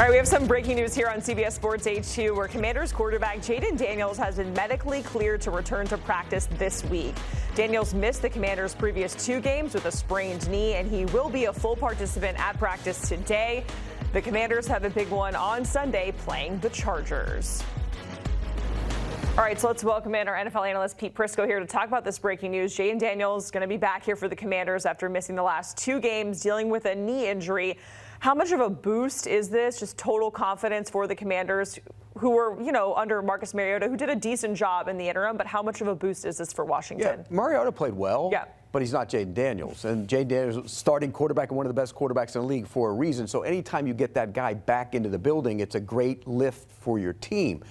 All right, we have some breaking news here on CBS Sports HQ, where Commanders quarterback Jayden Daniels has been medically cleared to return to practice this week. Daniels missed the Commanders' previous 2 games with a sprained knee, and he will be a full participant at practice today. The Commanders have a big one on Sunday, playing the Chargers. All right, so let's welcome in our NFL analyst Pete Prisco here to talk about this breaking news. Jayden Daniels is going to be back here for the Commanders after missing the last 2 games, dealing with a knee injury. How much of a boost is this? Just total confidence for the Commanders, who were, under Marcus Mariota, who did a decent job in the interim, but how much of a boost is this for Washington? Yeah, Mariota played well. Yeah. But he's not Jayden Daniels. And Jayden Daniels is starting quarterback and one of the best quarterbacks in the league for a reason. So anytime you get that guy back into the building, it's a great lift for your team.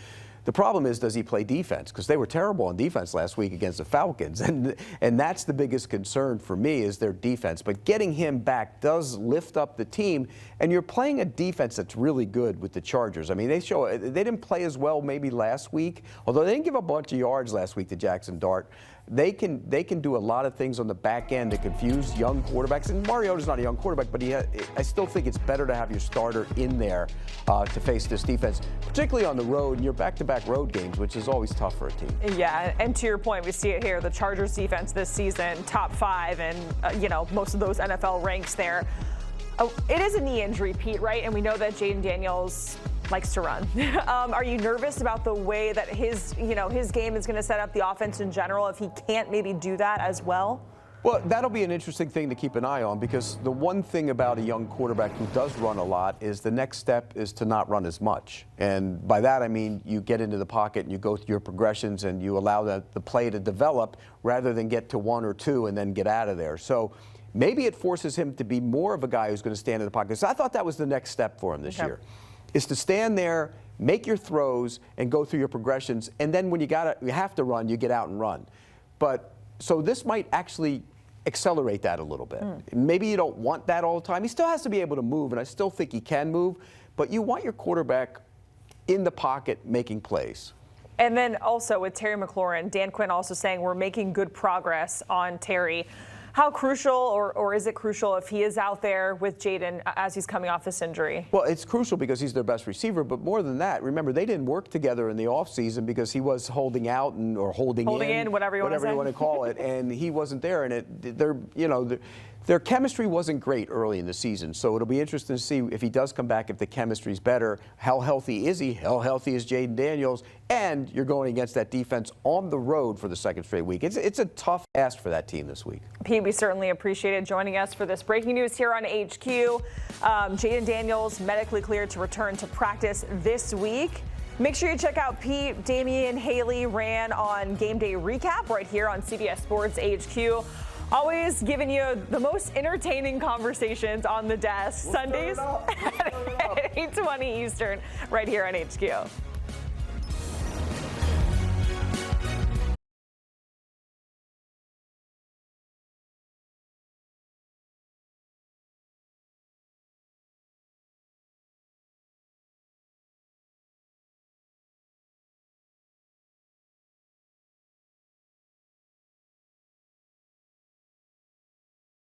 The problem is, does he play defense? Because they were terrible on defense last week against the Falcons. And that's the biggest concern for me, is their defense. But getting him back does lift up the team. And you're playing a defense that's really good with the Chargers. I mean, they didn't play as well maybe last week, although they didn't give a bunch of yards last week to Jackson Dart. They can do a lot of things on the back end to confuse young quarterbacks. And Mariota's not a young quarterback, but I still think it's better to have your starter in there to face this defense, particularly on the road and your back-to-back road games, which is always tough for a team. Yeah, and to your point, we see it here. The Chargers defense this season, top 5, and most of those NFL ranks there. It is a knee injury, Pete, right? And we know that Jayden Daniels likes to run. Are you nervous about the way that his game is going to set up the offense in general if he can't maybe do that as well? Well, that'll be an interesting thing to keep an eye on, because the one thing about a young quarterback who does run a lot is the next step is to not run as much. And by that, I mean you get into the pocket and you go through your progressions and you allow the play to develop rather than get to 1 or 2 and then get out of there. So maybe it forces him to be more of a guy who's going to stand in the pocket. So I thought that was the next step for him this year, is to stand there, make your throws, and go through your progressions. And then when you have to run, you get out and run. But so this might actually accelerate that a little bit. Maybe you don't want that all the time. He still has to be able to move, and I still think he can move. But you want your quarterback in the pocket making plays. And then also with Terry McLaurin, Dan Quinn also saying we're making good progress on Terry. How crucial, or is it crucial, if he is out there with Jayden as he's coming off this injury? Well, it's crucial because he's their best receiver, but more than that, remember, they didn't work together in the offseason because he was holding out or holding in, whatever you want to call it, and he wasn't there. And their chemistry wasn't great early in the season, so it'll be interesting to see if he does come back, if the chemistry's better. How healthy is he? How healthy is Jayden Daniels? And you're going against that defense on the road for the 2nd straight week. It's a tough ask for that team this week. Pete, we certainly appreciated joining us for this breaking news here on HQ. Jayden Daniels medically cleared to return to practice this week. Make sure you check out Pete, Damian, Haley, Ran on Game Day Recap right here on CBS Sports HQ. Always giving you the most entertaining conversations on the desk, Sundays at 8:20 Eastern, right here on HQ.